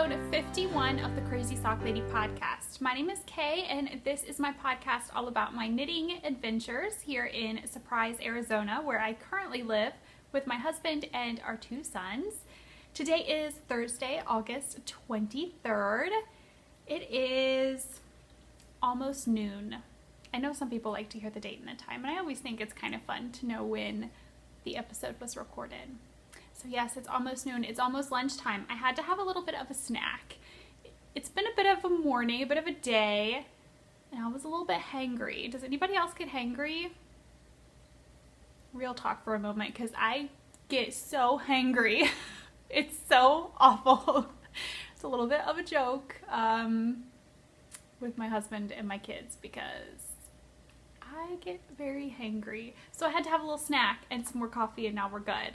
episode 51 of the Crazy Sock Lady podcast. My name is Kay, and this is my podcast all about my knitting adventures here in Surprise, Arizona, where I currently live with my husband and our two sons. Today is Thursday, August 23rd. It is almost noon. I know some people like to hear the date and the time, and I always think it's kind of fun to know when the episode was recorded. So yes, it's almost noon. It's almost lunchtime. I had to have a little bit of a snack. It's been a bit of a morning, a bit of a day, and I was a little bit hangry. Does anybody else get hangry? Real talk for a moment, because I get so hangry. It's so awful. It's a little bit of a joke with my husband and my kids because I get very hangry. So I had to have a little snack and some more coffee, and now we're good.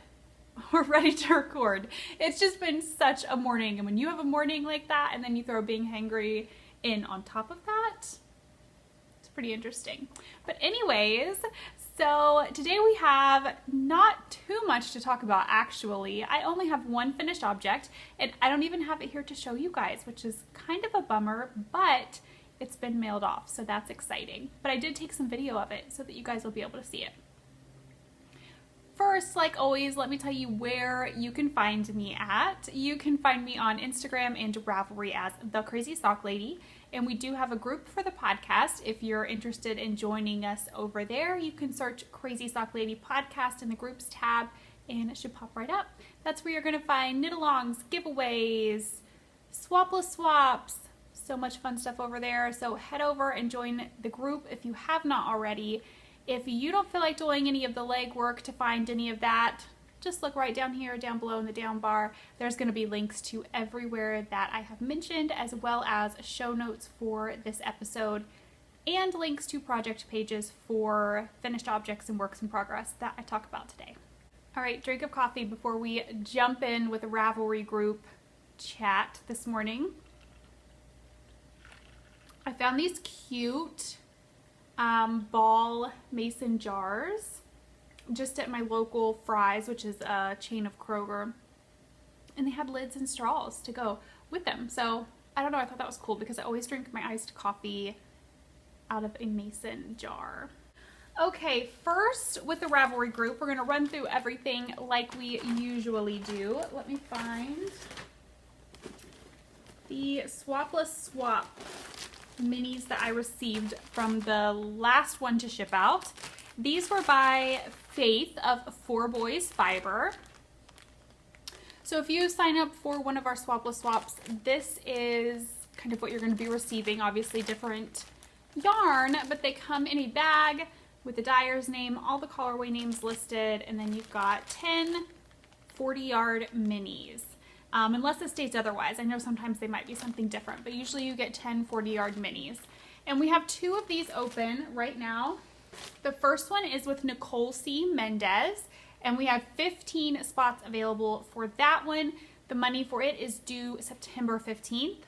We're ready to record. It's just been such a morning, and when you have a morning like that and then you throw being hangry in on top of that, it's pretty interesting. But anyways, so today we have not too much to talk about actually. I only have one finished object, and I don't even have it here to show you guys, which is kind of a bummer, but it's been mailed off, so that's exciting. But I did take some video of it so that you guys will be able to see it. First, like always, let me tell you where you can find me at. You can find me on Instagram and Ravelry as The Crazy Sock Lady, and we do have a group for the podcast. If you're interested in joining us over there, you can search Crazy Sock Lady Podcast in the groups tab, and it should pop right up. That's where you're going to find knit-alongs, giveaways, swapless swaps, so much fun stuff over there. So head over and join the group if you have not already. If you don't feel like doing any of the legwork to find any of that, just look right down here, down below in the down bar. There's going to be links to everywhere that I have mentioned, as well as show notes for this episode and links to project pages for finished objects and works in progress that I talk about today. All right, drink of coffee before we jump in with a Ravelry group chat this morning. I found these cute ball mason jars just at my local Fry's, which is a chain of Kroger, and they had lids and straws to go with them. So I don't know, I thought that was cool because I always drink my iced coffee out of a mason jar. Okay, first with the Ravelry group, we're going to run through everything like we usually do. Let me find the Swapless Swap minis that I received from the last one to ship out. These were by Faith of Four Boys Fiber. So if you sign up for one of our Swapless Swaps, this is kind of what you're going to be receiving. Obviously different yarn, but they come in a bag with the dyer's name, all the colorway names listed, and then you've got 10 40-yard minis. Unless it states otherwise. I know sometimes they might be something different, but usually you get 10 40-yard minis. And we have two of these open right now. The first one is with Nicole C. Mendez, and we have 15 spots available for that one. The money for it is due September 15th.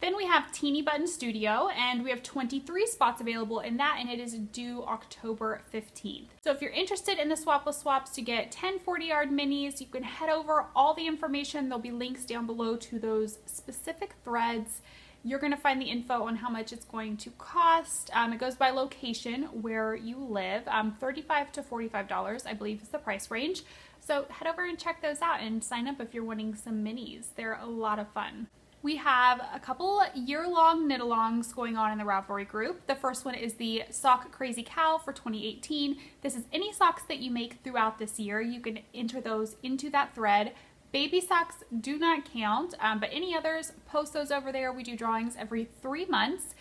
Then we have Teeny Button Studio, and we have 23 spots available in that, and it is due October 15th. So if you're interested in the Swapless Swaps to get 10 40-yard minis, you can head over. All the information, there'll be links down below to those specific threads. You're going to find the info on how much it's going to cost. It goes by location where you live. $35 to $45, I believe, is the price range. So head over and check those out and sign up if you're wanting some minis. They're a lot of fun. We have a couple year-long knit-alongs going on in the Ravelry group. The first one is the Sock Crazy Cow for 2018. This is any socks that you make throughout this year. You can enter those into that thread. Baby socks do not count, but any others, post those over there. We do drawings every 3 months.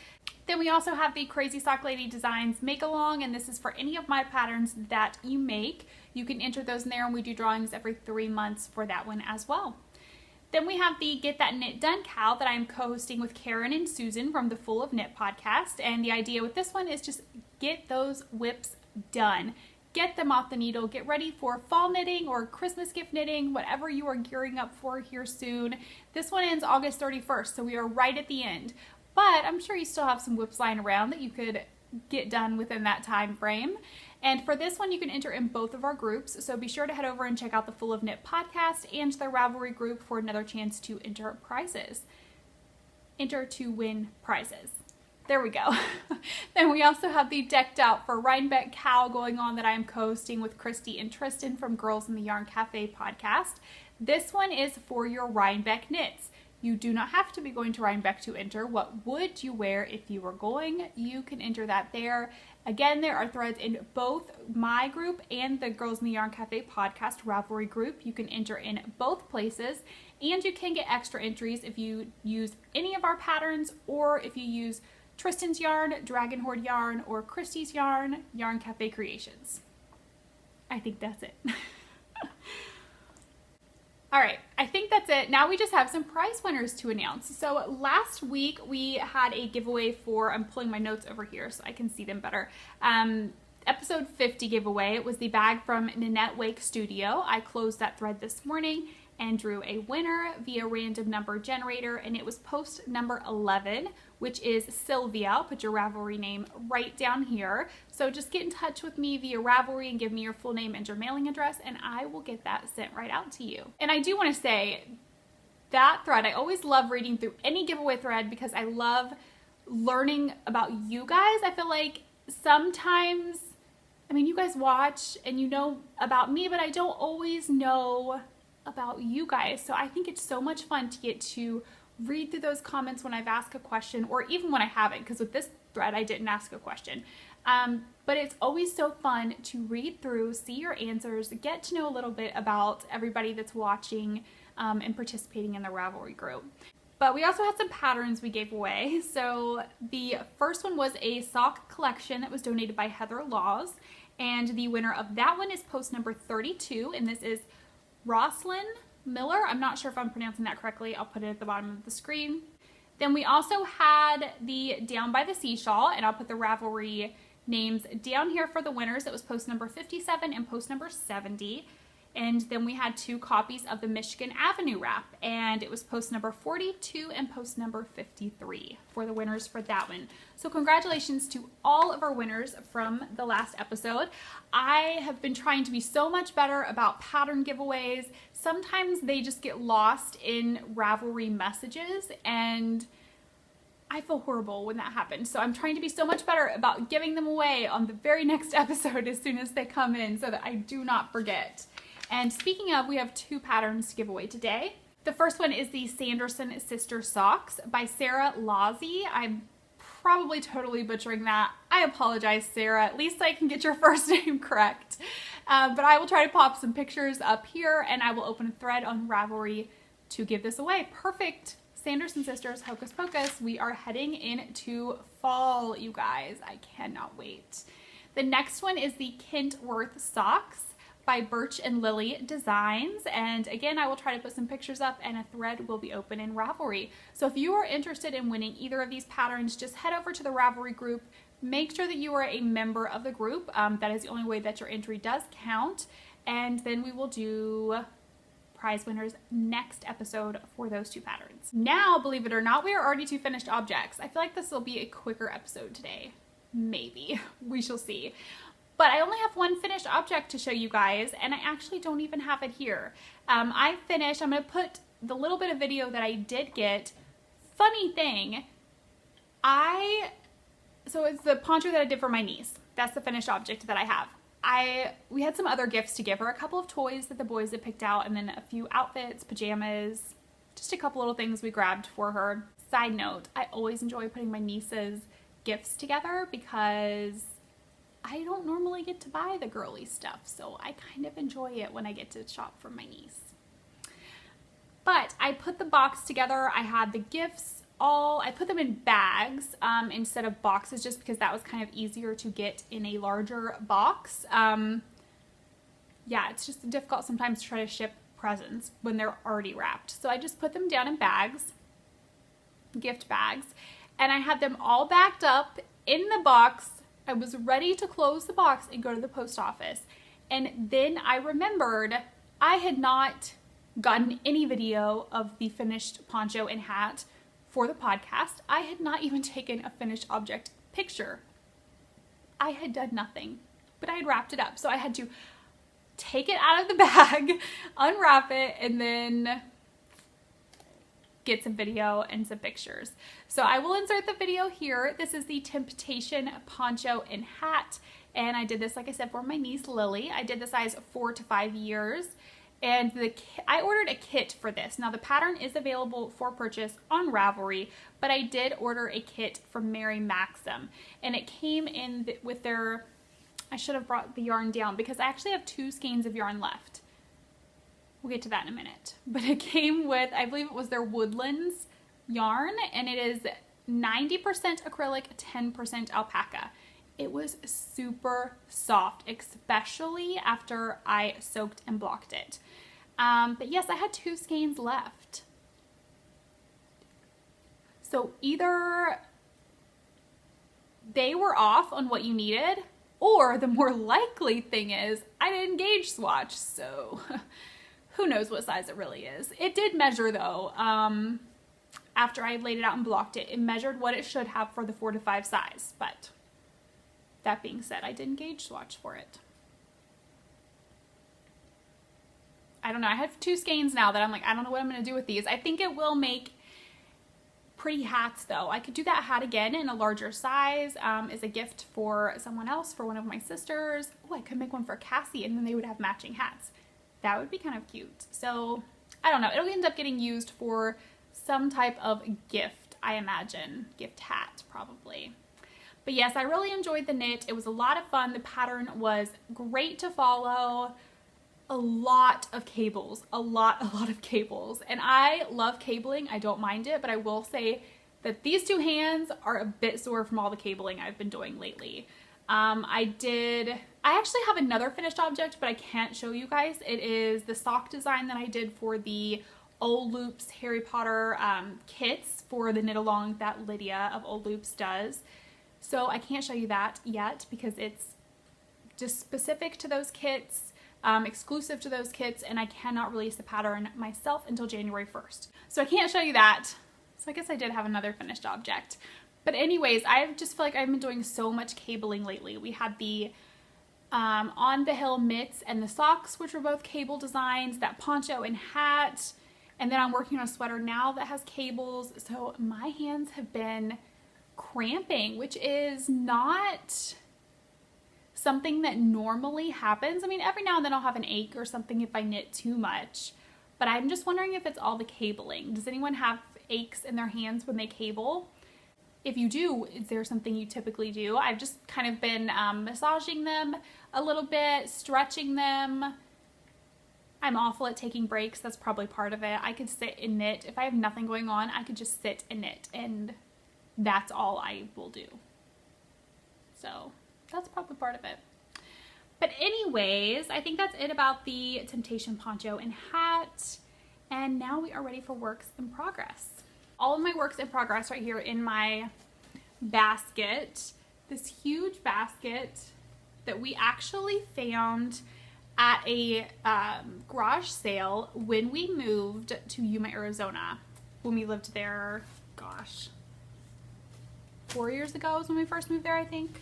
Then we also have the Crazy Sock Lady Designs Make-Along, and this is for any of my patterns that you make. You can enter those in there, and we do drawings every 3 months for that one as well. Then we have the Get That Knit Done Cal that I'm co-hosting with Karen and Susan from the Full of Knit podcast. And the idea with this one is just get those whips done. Get them off the needle. Get ready for fall knitting or Christmas gift knitting, whatever you are gearing up for here soon. This one ends August 31st, so we are right at the end. But I'm sure you still have some whips lying around that you could get done within that time frame. And for this one, you can enter in both of our groups. So be sure to head over and check out the Full of Knit podcast and the Ravelry group for another chance to enter prizes. Enter to win prizes. There we go. Then we also have the Decked Out for Rhinebeck Cow going on that I'm co-hosting with Christy and Tristan from Girls in the Yarn Cafe podcast. This one is for your Rhinebeck knits. You do not have to be going to Rhinebeck to enter. What would you wear if you were going? You can enter that there. Again, there are threads in both my group and the Girls in the Yarn Cafe podcast Ravelry group. You can enter in both places, and you can get extra entries if you use any of our patterns, or if you use Tristan's yarn, Dragon Horde yarn, or Christy's yarn, Yarn Cafe Creations. I think that's it. All right, I think that's it. Now we just have some prize winners to announce. So last week we had a giveaway for, I'm pulling my notes over here so I can see them better. Episode 50 giveaway. It was the bag from Nanette Wake Studio. I closed that thread this morning and drew a winner via random number generator, and it was post number 11, which is Sylvia. I'll put your Ravelry name right down here. So just get in touch with me via Ravelry and give me your full name and your mailing address, and I will get that sent right out to you. And I do want to say that thread, I always love reading through any giveaway thread because I love learning about you guys. I feel like sometimes, I mean, you guys watch and you know about me, but I don't always know about you guys. So I think it's so much fun to get to read through those comments when I've asked a question, or even when I haven't, because with this thread I didn't ask a question. But it's always so fun to read through, see your answers, get to know a little bit about everybody that's watching and participating in the Ravelry group. But we also had some patterns we gave away. So the first one was a sock collection that was donated by Heather Laws, and the winner of that one is post number 32, and this is Roslyn Miller. I'm not sure if I'm pronouncing that correctly. I'll put it at the bottom of the screen. Then we also had the Down by the Sea shawl, and I'll put the Ravelry names down here for the winners. It was post number 57 and post number 70. And then we had 2 copies of the Michigan Avenue wrap, and it was post number 42 and post number 53 for the winners for that one. So congratulations to all of our winners from the last episode. I have been trying to be so much better about pattern giveaways. Sometimes they just get lost in Ravelry messages, and I feel horrible when that happens. So I'm trying to be so much better about giving them away on the very next episode as soon as they come in so that I do not forget. And speaking of, we have 2 patterns to give away today. The first one is the Sanderson Sister Socks by Sarah Lawsey. I'm probably totally butchering that. I apologize, Sarah. At least I can get your first name correct. But I will try to pop some pictures up here, and I will open a thread on Ravelry to give this away. Perfect. Sanderson Sisters, Hocus Pocus. We are heading into fall, you guys. I cannot wait. The next one is the Kentworth Socks by Birch and Lily Designs, and again I will try to put some pictures up, and a thread will be open in Ravelry. So if you are interested in winning either of these patterns, just head over to the Ravelry group. Make sure that you are a member of the group. That is the only way that your entry does count, and then we will do prize winners next episode for those 2 patterns. Now, believe it or not, we are already to finished objects. I feel like this will be a quicker episode today. Maybe. We shall see. But I only have one finished object to show you guys, and I actually don't even have it here. I finished, I'm going to put the little bit of video that I did get. Funny thing, so it's the poncho that I did for my niece. That's the finished object that I have. We had some other gifts to give her, a couple of toys that the boys had picked out, and then a few outfits, pajamas, just a couple little things we grabbed for her. Side note, I always enjoy putting my niece's gifts together because I don't normally get to buy the girly stuff, so I kind of enjoy it when I get to shop for my niece. But I put the box together. I had the gifts I put them in bags instead of boxes, just because that was kind of easier to get in a larger box. Yeah, it's just difficult sometimes to try to ship presents when they're already wrapped. So I just put them down in bags, gift bags, and I had them all backed up in the box. I was ready to close the box and go to the post office. And then I remembered I had not gotten any video of the finished poncho and hat for the podcast. I had not even taken a finished object picture I had done nothing, but I had wrapped it up. So I had to take it out of the bag, unwrap it, and then get some video and some pictures. So I will insert the video here. This is the Temptation poncho and hat. And I did this, like I said, for my niece Lily. I did the size 4 to 5 years. And I ordered a kit for this. Now the pattern is available for purchase on Ravelry, but I did order a kit from Mary Maxim. And it came in with their, I should have brought the yarn down because I actually have 2 skeins of yarn left. We'll get to that in a minute. But it came with, I believe it was their Woodlands yarn, and it is 90% acrylic, 10% alpaca. It was super soft, especially after I soaked and blocked it. But yes, I had 2 skeins left. So either they were off on what you needed, or the more likely thing is I didn't gauge swatch, so who knows what size it really is. It did measure though. After I laid it out and blocked it, it measured what it should have for the 4 to 5 size, but that being said, I didn't gauge swatch for it. I don't know. I have 2 skeins now that I'm like, I don't know what I'm going to do with these. I think it will make pretty hats though. I could do that hat again in a larger size as a gift for someone else, for one of my sisters. Oh, I could make one for Cassie and then they would have matching hats. That would be kind of cute. So I don't know. It'll end up getting used for some type of gift, I imagine. Gift hat, probably. But yes, I really enjoyed the knit. It was a lot of fun. The pattern was great to follow. A lot of cables, a lot of cables. And I love cabling. I don't mind it, but I will say that these 2 hands are a bit sore from all the cabling I've been doing lately. I actually have another finished object, but I can't show you guys. It is the sock design that I did for the Old Loops Harry Potter kits for the knit along that Lydia of Old Loops does. So I can't show you that yet because it's just specific to those kits, exclusive to those kits, and I cannot release the pattern myself until January 1st. So I can't show you that. So I guess I did have another finished object. But anyways, I just feel like I've been doing so much cabling lately. We had the On the Hill mitts and the socks, which were both cable designs, that poncho and hat, and then I'm working on a sweater now that has cables. So my hands have been cramping, which is not something that normally happens. I mean, every now and then I'll have an ache or something if I knit too much, but I'm just wondering if it's all the cabling. Does anyone have aches in their hands when they cable? If you do, is there something you typically do? I've just kind of been massaging them a little bit, stretching them. I'm awful at taking breaks. That's probably part of it. I could sit and knit. If I have nothing going on, I could just sit and knit, and that's all I will do. So that's probably part of it. But anyways, I think that's it about the Temptation poncho and hat. And now we are ready for works in progress. All of my works in progress right here in my basket. This huge basket that we actually found at a garage sale when we moved to Yuma, Arizona. When we lived there, gosh, 4 years ago was when we first moved there, I think.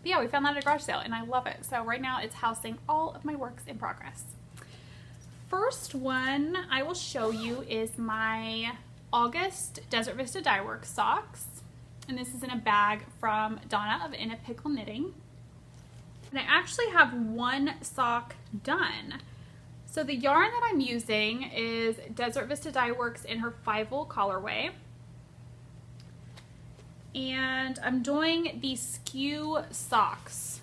But yeah, we found that at a garage sale and I love it. So right now it's housing all of my works in progress. First one I will show you is my August Desert Vista Dye Works socks. And this is in a bag from Donna of In a Pickle Knitting. And I actually have one sock done. So the yarn that I'm using is Desert Vista Dye Works in her 5-wool colorway. And I'm doing the Skew Socks,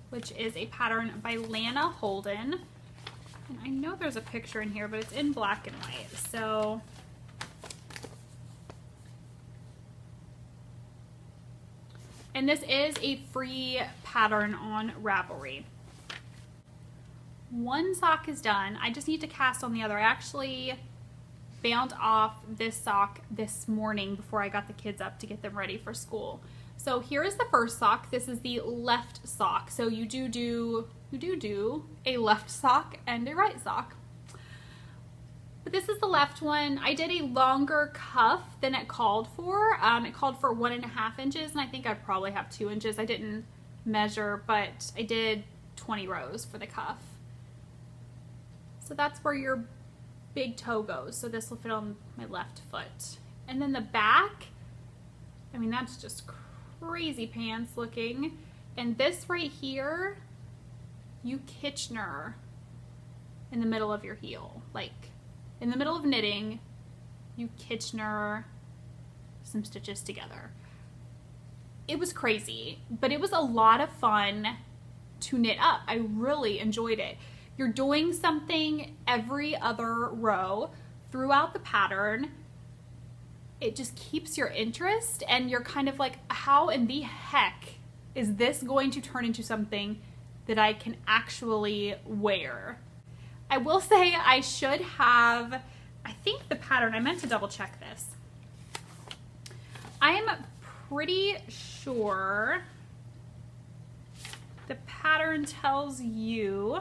which is a pattern by Lana Holden. And I know there's a picture in here, but it's in black and white. So and this is a free pattern on Ravelry. One sock is done. I just need to cast on the other. I actually bound off this sock this morning before I got the kids up to get them ready for school. So here is the first sock. This is the left sock. So you do a left sock and a right sock. But this is the left one. I did a longer cuff than it called for. It called for 1.5 inches, and I think I probably have 2 inches. I didn't measure, but I did 20 rows for the cuff. So that's where your big toe goes. So this will fit on my left foot. And then the back, I mean, that's just crazy pants looking. And this right here, you Kitchener in the middle of your heel. Like in the middle of knitting, you Kitchener some stitches together. It was crazy, but it was a lot of fun to knit up. I really enjoyed it. You're doing something every other row throughout the pattern. It just keeps your interest, and you're kind of like, how in the heck is this going to turn into something that I can actually wear? I will say I should have, I think the pattern, I meant to double check this. I'm pretty sure the pattern tells you,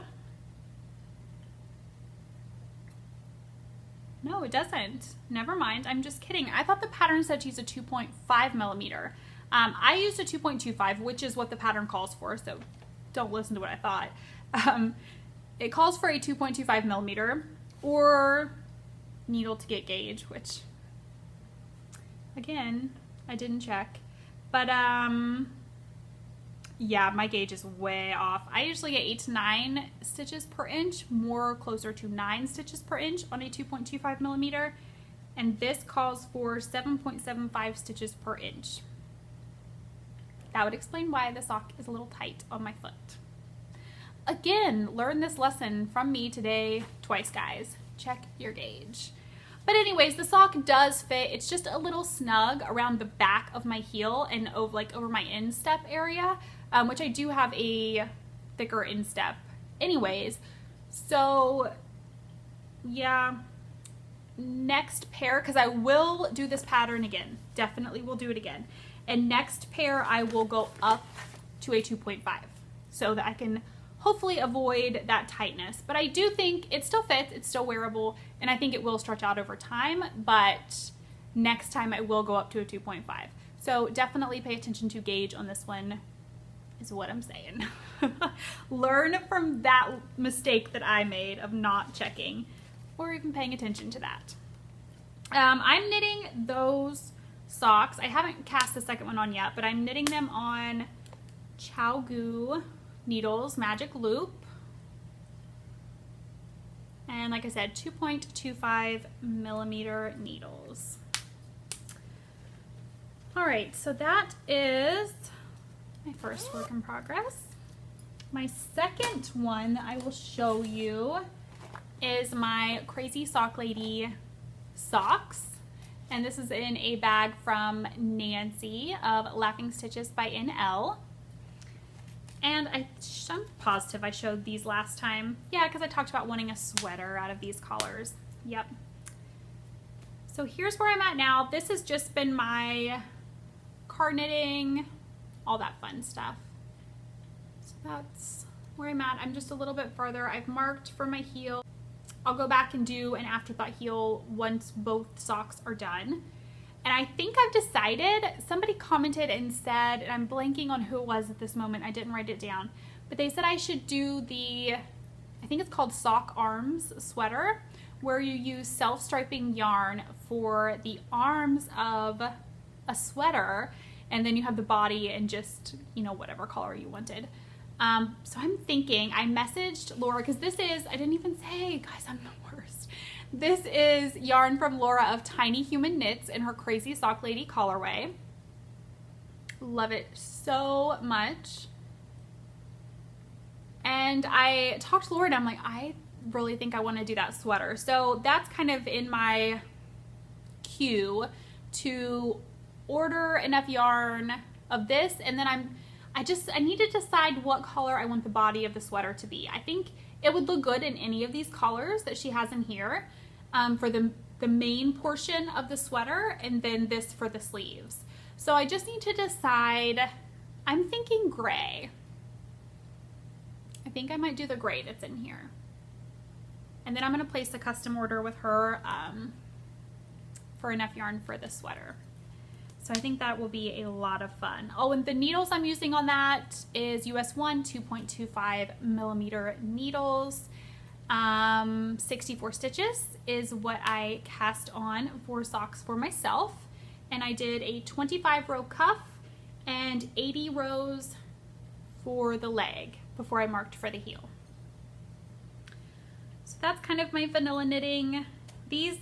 no, it doesn't. Never mind. I'm just kidding. I thought the pattern said to use a 2.5 millimeter. I used a 2.25, which is what the pattern calls for, so don't listen to what I thought. It calls for a 2.25 millimeter or needle to get gauge, which, again, I didn't check. But, yeah, my gauge is way off. I usually get 8 to 9 stitches per inch, more closer to 9 stitches per inch on a 2.25 millimeter. And this calls for 7.75 stitches per inch. That would explain why the sock is a little tight on my foot. Again, learn this lesson from me today twice, guys. Check your gauge. But anyways, the sock does fit. It's just a little snug around the back of my heel and over my instep area, which I do have a thicker instep anyways. So yeah, next pair, because I will do this pattern again. Definitely will do it again. And next pair, I will go up to a 2.5 so that I can hopefully avoid that tightness. But I do think it still fits, it's still wearable, and I think it will stretch out over time, but next time I will go up to a 2.5. So definitely pay attention to gauge on this one, is what I'm saying. Learn from that mistake that I made of not checking or even paying attention to that. I'm knitting those socks. I haven't cast the second one on yet, but I'm knitting them on ChiaoGoo needles, magic loop, and like I said, 2.25 millimeter needles. All right, so that is my first work in progress. My second one that I will show you is my Crazy Sock Lady socks, and this is in a bag from Nancy of Laughing Stitches by NL. And I'm positive I showed these last time. Yeah, because I talked about wanting a sweater out of these collars. Yep. So here's where I'm at now. This has just been my car knitting, all that fun stuff. So that's where I'm at. I'm just a little bit further. I've marked for my heel. I'll go back and do an afterthought heel once both socks are done. And I think I've decided, somebody commented and said, and I'm blanking on who it was at this moment, I didn't write it down, but they said I should do the, I think it's called Sock Arms sweater, where you use self-striping yarn for the arms of a sweater, and then you have the body and just, you know, whatever color you wanted. So I'm thinking, I messaged Laura, because this is, I didn't even say, guys, I'm the worst. This is yarn from Laura of Tiny Human Knits in her Crazy Sock Lady colorway. Love it so much. And I talked to Laura and I'm like, I really think I want to do that sweater. So that's kind of in my queue to order enough yarn of this, and then I need to decide what color I want the body of the sweater to be. I think it would look good in any of these colors that she has in here for the main portion of the sweater, and then this for the sleeves. So I just need to decide. I'm thinking gray. I think I might do the gray that's in here. And then I'm going to place a custom order with her for enough yarn for the sweater. So I think that will be a lot of fun. Oh, and the needles I'm using on that is US 1 2.25 millimeter needles. 64 stitches is what I cast on for socks for myself. And I did a 25 row cuff and 80 rows for the leg before I marked for the heel. So that's kind of my vanilla knitting. These,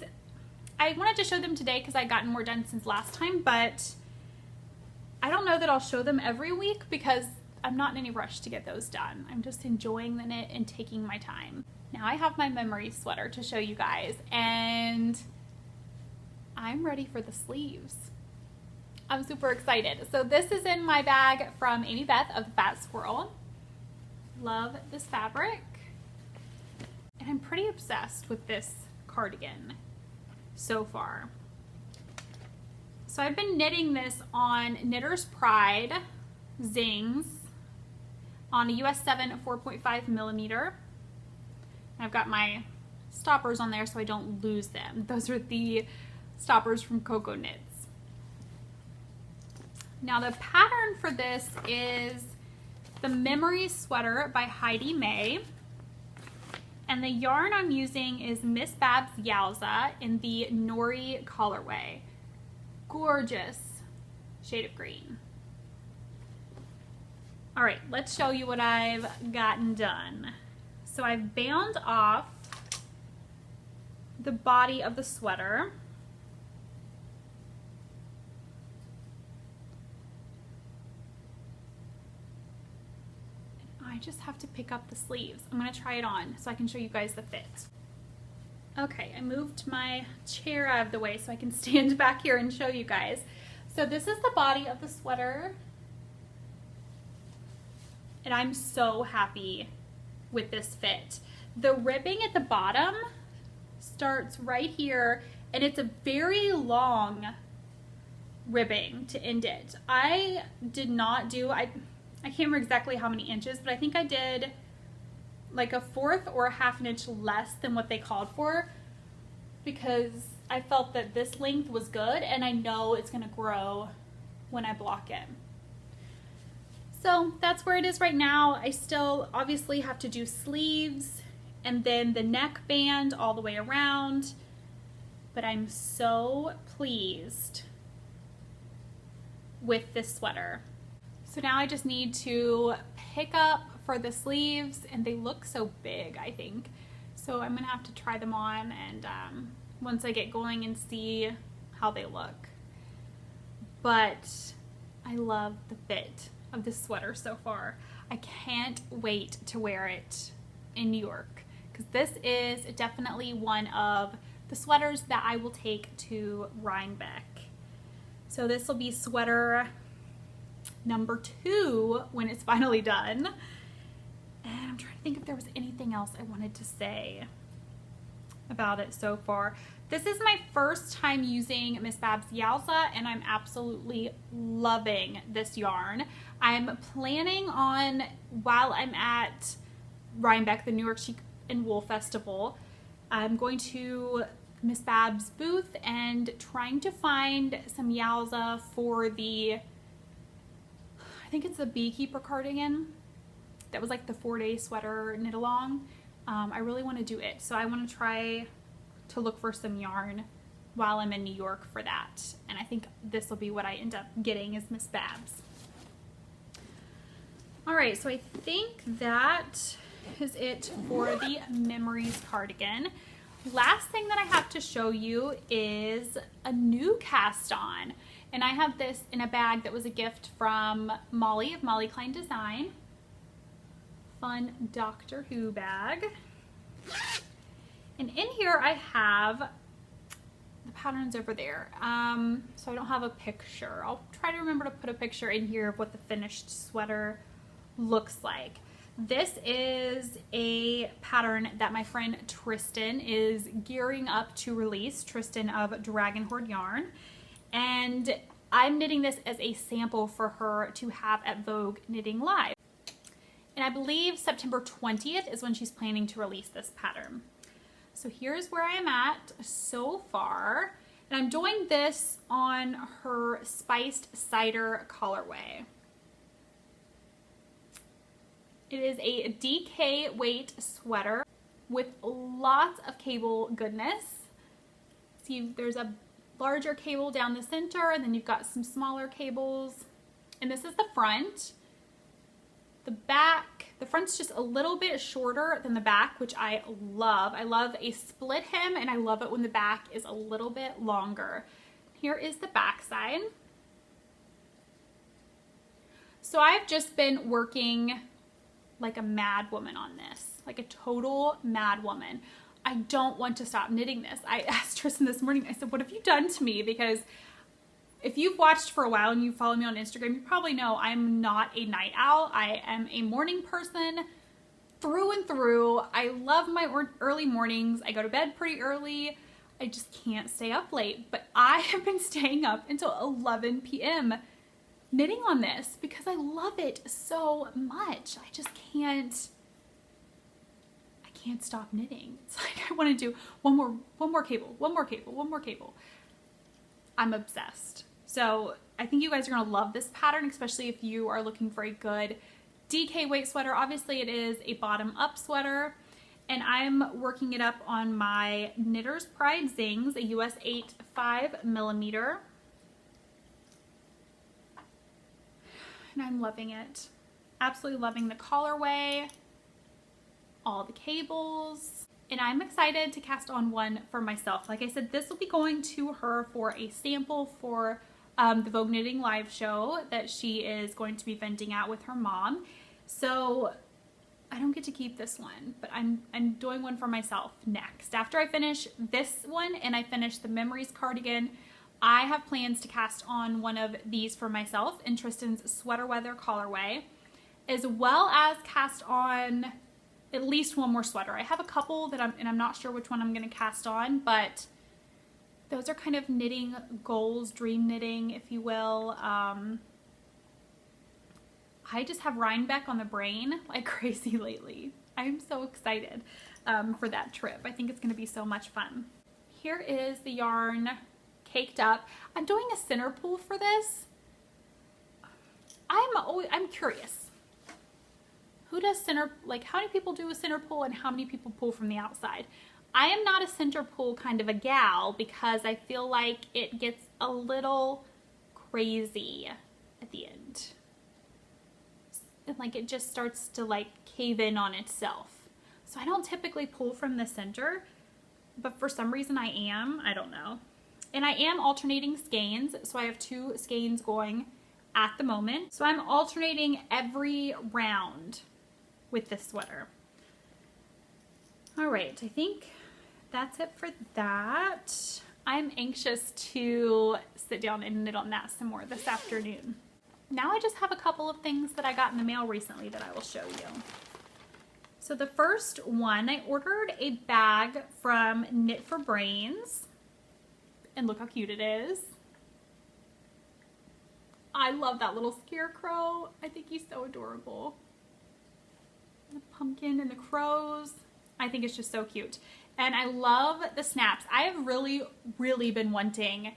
I wanted to show them today because I'd gotten more done since last time, but I don't know that I'll show them every week because I'm not in any rush to get those done. I'm just enjoying the knit and taking my time. Now I have my memory sweater to show you guys, and I'm ready for the sleeves. I'm super excited. So this is in my bag from Amy Beth of the Fat Squirrel. Love this fabric. And I'm pretty obsessed with this cardigan so far. So I've been knitting this on Knitter's Pride Zings on a US 7 4.5 millimeter. I've got my stoppers on there so I don't lose them. Those are the stoppers from Coco Knits. Now the pattern for this is the Memory Sweater by Heidi May. And the yarn I'm using is Miss Babs Yowza in the Nori colorway. Gorgeous shade of green. All right, let's show you what I've gotten done. So I've bound off the body of the sweater. I just have to pick up the sleeves. I'm gonna try it on so I can show you guys the fit. Okay, I moved my chair out of the way so I can stand back here and show you guys. So this is the body of the sweater. And I'm so happy with this fit. The ribbing at the bottom starts right here, and it's a very long ribbing to end it. I did not do, I can't remember exactly how many inches, but I think I did like a 1/4 or a 1/2 inch less than what they called for because I felt that this length was good and I know it's gonna grow when I block it. So that's where it is right now. I still obviously have to do sleeves and then the neck band all the way around, but I'm so pleased with this sweater. So now I just need to pick up for the sleeves, and they look so big, I think. So I'm gonna have to try them on, and once I get going and see how they look. But I love the fit of this sweater so far. I can't wait to wear it in New York because this is definitely one of the sweaters that I will take to Rhinebeck. So this will be sweater number 2 when it's finally done. And I'm trying to think if there was anything else I wanted to say about it so far. This is my first time using Miss Babs Yowza, and I'm absolutely loving this yarn. I'm planning on, while I'm at Rhinebeck, the New York Chic and Wool Festival, I'm going to Miss Babs' booth and trying to find some Yowza for the, I think it's the Beekeeper cardigan. That was like the 4-day sweater knit along. I really want to do it. So I want to try to look for some yarn while I'm in New York for that. And I think this will be what I end up getting is Miss Babs. All right, so I think that is it for the Memories cardigan. Last thing that I have to show you is a new cast on. And I have this in a bag that was a gift from Molly of Molly Klein Design. Fun Doctor Who bag. And in here I have the patterns over there. So I don't have a picture. I'll try to remember to put a picture in here of what the finished sweater looks like. This is a pattern that my friend Tristan is gearing up to release, Tristan of Dragon Horde Yarn. And I'm knitting this as a sample for her to have at Vogue Knitting Live. And I believe September 20th is when she's planning to release this pattern. So here's where I'm at so far. And I'm doing this on her spiced cider colorway. It is a DK weight sweater with lots of cable goodness. See, there's a larger cable down the center, and then you've got some smaller cables. And this is the front. The back, the front's just a little bit shorter than the back, which I love. I love a split hem, and I love it when the back is a little bit longer. Here is the back side. So I've just been working like a mad woman on this, like a total mad woman. I don't want to stop knitting this. I asked Tristan this morning, I said, what have you done to me? Because if you've watched for a while and you follow me on Instagram, you probably know I'm not a night owl. I am a morning person through and through. I love my early mornings. I go to bed pretty early. I just can't stay up late. But I have been staying up until 11 p.m. knitting on this because I love it so much. I just can't stop knitting. It's like I want to do one more cable, one more cable, one more cable. I'm obsessed. So I think you guys are going to love this pattern, especially if you are looking for a good DK weight sweater. Obviously it is a bottom up sweater, and I'm working it up on my Knitter's Pride Zings, a US 8 5mm. And I'm loving it. Absolutely loving the colorway, all the cables, and I'm excited to cast on one for myself. Like I said, this will be going to her for a sample for the Vogue Knitting Live show that she is going to be vending out with her mom. So I don't get to keep this one, but I'm doing one for myself next. After I finish this one and I finish the Memories cardigan, I have plans to cast on one of these for myself in Tristan's Sweater Weather colorway, as well as cast on at least one more sweater. I have a couple that I'm not sure which one I'm going to cast on, but those are kind of knitting goals, dream knitting, if you will. I just have Rhinebeck on the brain like crazy lately. I'm so excited for that trip. I think it's going to be so much fun. Here is the yarn caked up. I'm doing a center pull for this. I'm curious. Who does center, like how many people do a center pull and how many people pull from the outside? I am not a center pull kind of a gal because I feel like it gets a little crazy at the end. And like it just starts to like cave in on itself. So I don't typically pull from the center, but for some reason I am, I don't know. And I am alternating skeins, so I have 2 skeins going at the moment. So I'm alternating every round with this sweater. All right, I think that's it for that. I'm anxious to sit down and knit on that some more this afternoon. Now I just have a couple of things that I got in the mail recently that I will show you. So the first one, I ordered a bag from Knit for Brains, and look how cute it is. I love that little scarecrow. I think he's so adorable. The pumpkin and the crows. I think it's just so cute. And I love the snaps. I have really been wanting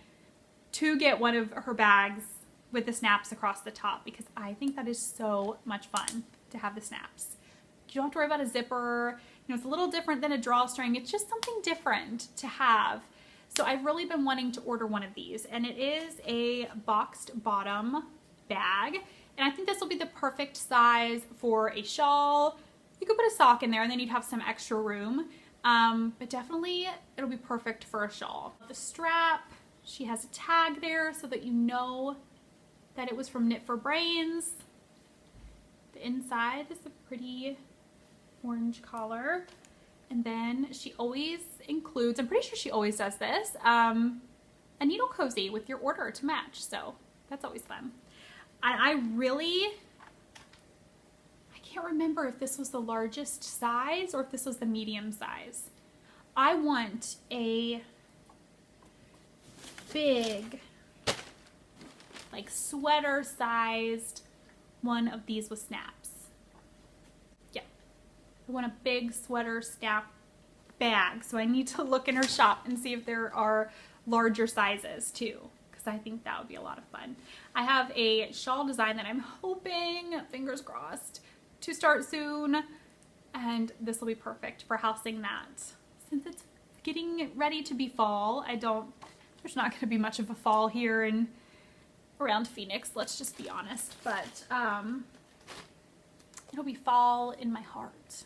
to get one of her bags with the snaps across the top because I think that is so much fun to have the snaps. You don't have to worry about a zipper. You know, it's a little different than a drawstring. It's just something different to have. So I've really been wanting to order one of these, and it is a boxed bottom bag. And I think this will be the perfect size for a shawl. You could put a sock in there and then you'd have some extra room. But definitely it'll be perfect for a shawl. The strap, she has a tag there so that you know that it was from Knit for Brains. The inside is a pretty orange collar. And then she always includes, I'm pretty sure she always does this, a needle cozy with your order to match. So that's always fun. I can't remember if this was the largest size or if this was the medium size. I want a big, like sweater sized one of these with snaps. Yeah, I want a big sweater snap bag. So I need to look in her shop and see if there are larger sizes too, because I think that would be a lot of fun. I have a shawl design that I'm hoping, fingers crossed, to start soon, and this will be perfect for housing that. Since it's getting ready to be fall, there's not going to be much of a fall here in around Phoenix, let's just be honest, but it'll be fall in my heart.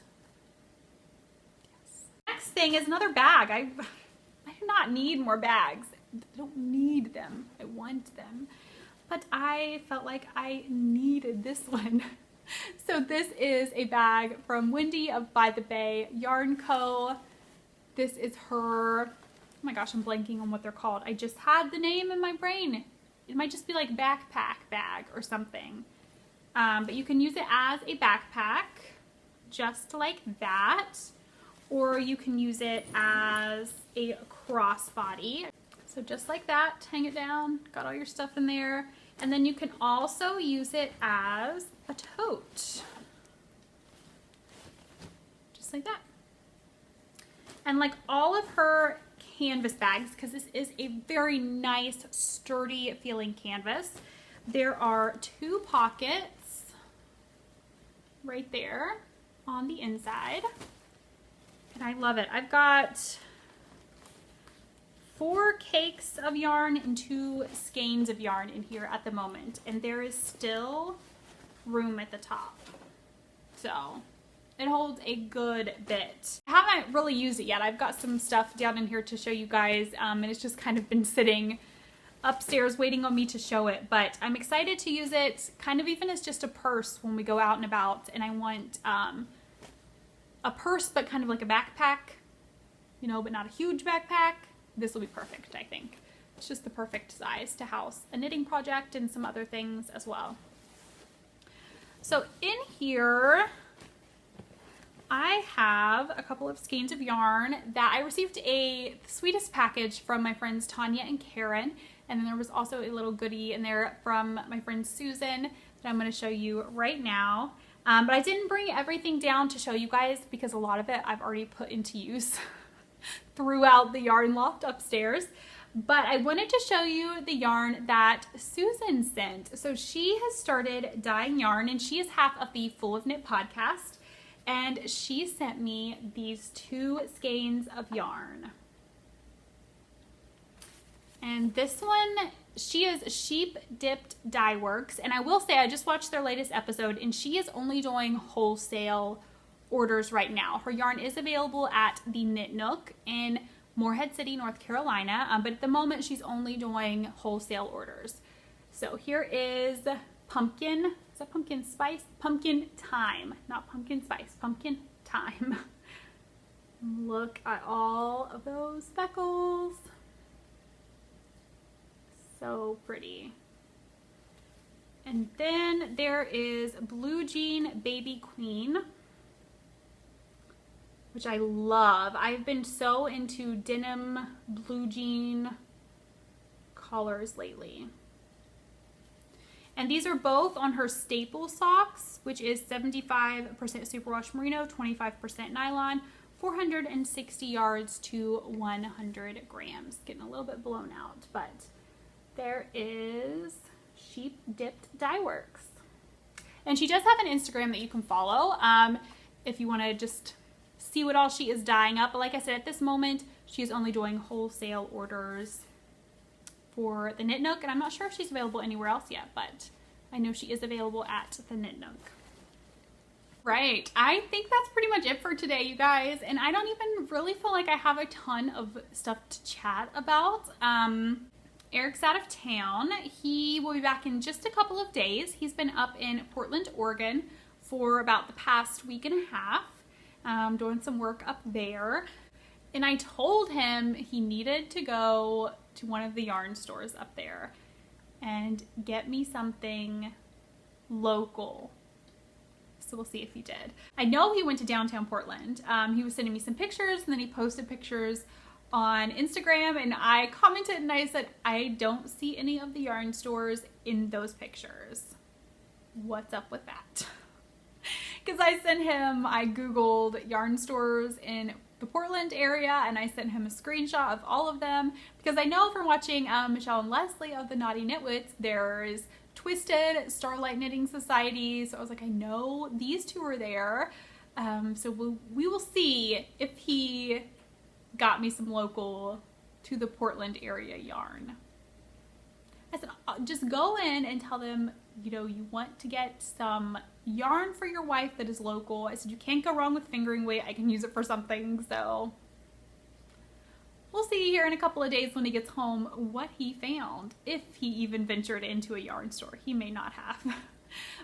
Yes. Next thing is another bag. I do not need more bags. I don't need them. I want them. But I felt like I needed this one. So this is a bag from Wendy of By the Bay Yarn Co. This is her, oh my gosh, I'm blanking on what they're called. I just had the name in my brain. It might just be like backpack bag or something. But you can use it as a backpack, just like that. Or you can use it as a crossbody. So just like that, hang it down, got all your stuff in there. And then you can also use it as a tote. Just like that. And like all of her canvas bags, because this is a very nice, sturdy feeling canvas, there are 2 pockets right there on the inside. And I love it. I've got 4 cakes of yarn and 2 skeins of yarn in here at the moment, and there is still room at the top, so it holds a good bit. I haven't really used it yet. I've got some stuff down in here to show you guys, and it's just kind of been sitting upstairs waiting on me to show it, but I'm excited to use it kind of even as just a purse when we go out and about, and I want a purse but kind of like a backpack, you know, but not a huge backpack. This will be perfect, I think. It's just the perfect size to house a knitting project and some other things as well. So in here, I have a couple of skeins of yarn that I received the sweetest package from my friends Tanya and Karen. And then there was also a little goodie in there from my friend Susan that I'm going to show you right now. But I didn't bring everything down to show you guys because a lot of it I've already put into use throughout the yarn loft upstairs. But I wanted to show you the yarn that Susan sent. So she has started dyeing yarn, and she is half of the Full of Knit podcast. And she sent me these 2 skeins of yarn. And this one, she is Sheep Dipped Dye Works. And I will say, I just watched their latest episode, and she is only doing wholesale orders right now. Her yarn is available at the Knit Nook in Morehead City, North Carolina, but at the moment she's only doing wholesale orders. So here is pumpkin, is that pumpkin spice? Pumpkin thyme, not pumpkin spice, pumpkin thyme. Look at all of those speckles. So pretty. And then there is Blue Jean Baby Queen, which I love. I've been so into denim blue jean colors lately. And these are both on her staple socks, which is 75% superwash merino, 25% nylon, 460 yards to 100 grams. Getting a little bit blown out, but there is Sheep Dipped Dye Works. And she does have an Instagram that you can follow if you want to just see what all she is dyeing up. But like I said, at this moment, she is only doing wholesale orders for the Knit Nook, and I'm not sure if she's available anywhere else yet, but I know she is available at the Knit Nook. Right, I think that's pretty much it for today, you guys, and I don't even really feel like I have a ton of stuff to chat about. Eric's out of town. He will be back in just a couple of days. He's been up in Portland, Oregon for about the past week and a half. Doing some work up there, and I told him he needed to go to one of the yarn stores up there and get me something local. So we'll see if he did. I know he went to downtown Portland. He was sending me some pictures, and then he posted pictures on Instagram, and I commented and I said, I don't see any of the yarn stores in those pictures. What's up with that? Because I sent him, I Googled yarn stores in the Portland area, and I sent him a screenshot of all of them because I know from watching Michelle and Leslie of the Naughty Knitwits, there's Twisted, Starlight Knitting Society, so I was like, I know these two are there. So we will see if he got me some local to the Portland area yarn. I said, just go in and tell them, you know, you want to get some yarn for your wife that is local. I said, you can't go wrong with fingering weight. I can use it for something. So we'll see here in a couple of days when he gets home what he found. If he even ventured into a yarn store. He may not have.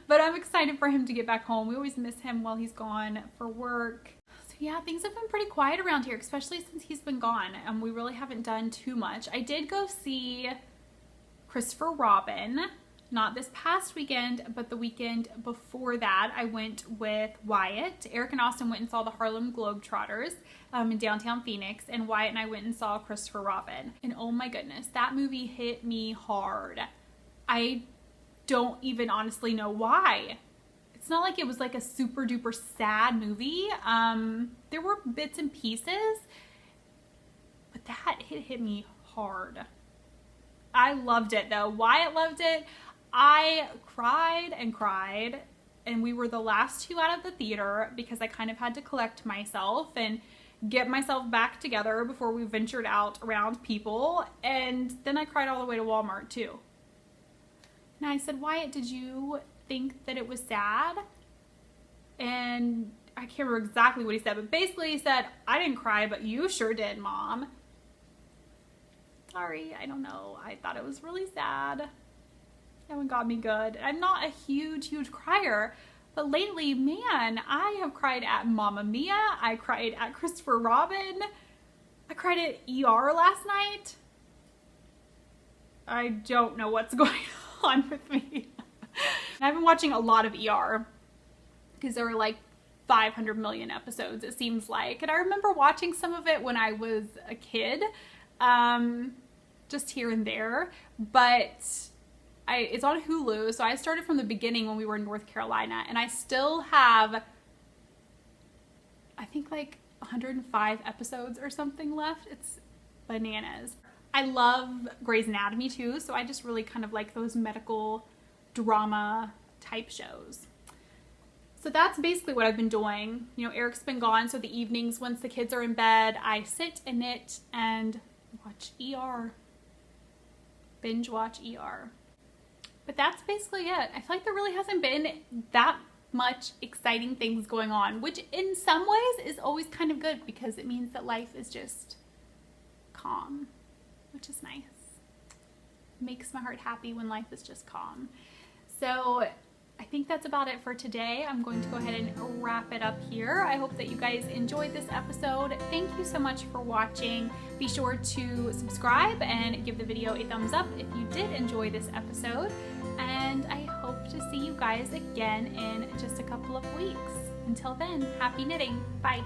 But I'm excited for him to get back home. We always miss him while he's gone for work. So yeah, things have been pretty quiet around here, especially since he's been gone. We really haven't done too much. I did go see Christopher Robin, not this past weekend, but the weekend before that. I went with Wyatt. Eric and Austin went and saw the Harlem Globetrotters in downtown Phoenix, and Wyatt and I went and saw Christopher Robin. And oh my goodness, that movie hit me hard. I don't even honestly know why. It's not like it was like a super duper sad movie. There were bits and pieces, but that hit me hard. I loved it though. Wyatt loved it. I cried and cried, and we were the last two out of the theater because I kind of had to collect myself and get myself back together before we ventured out around people. And then I cried all the way to Walmart too. And I said, Wyatt, did you think that it was sad? And I can't remember exactly what he said, but basically he said, I didn't cry, but you sure did, Mom. Sorry, I don't know. I thought it was really sad. That one got me good. I'm not a huge crier, but lately, man, I have cried at Mamma Mia. I cried at Christopher Robin. I cried at ER last night. I don't know what's going on with me. I've been watching a lot of ER because there were like 500 million episodes, it seems like. And I remember watching some of it when I was a kid, just here and there, but it's on Hulu, so I started from the beginning when we were in North Carolina, and I still have, I think like 105 episodes or something left. It's bananas. I love Grey's Anatomy too, so I just really kind of like those medical drama type shows. So that's basically what I've been doing. You know, Eric's been gone, so the evenings once the kids are in bed, I sit and knit and watch ER. Binge watch ER. But that's basically it. I feel like there really hasn't been that much exciting things going on, which in some ways is always kind of good because it means that life is just calm, which is nice. Makes my heart happy when life is just calm. So I think that's about it for today. I'm going to go ahead and wrap it up here. I hope that you guys enjoyed this episode. Thank you so much for watching. Be sure to subscribe and give the video a thumbs up if you did enjoy this episode. And I hope to see you guys again in just a couple of weeks. Until then, happy knitting. Bye.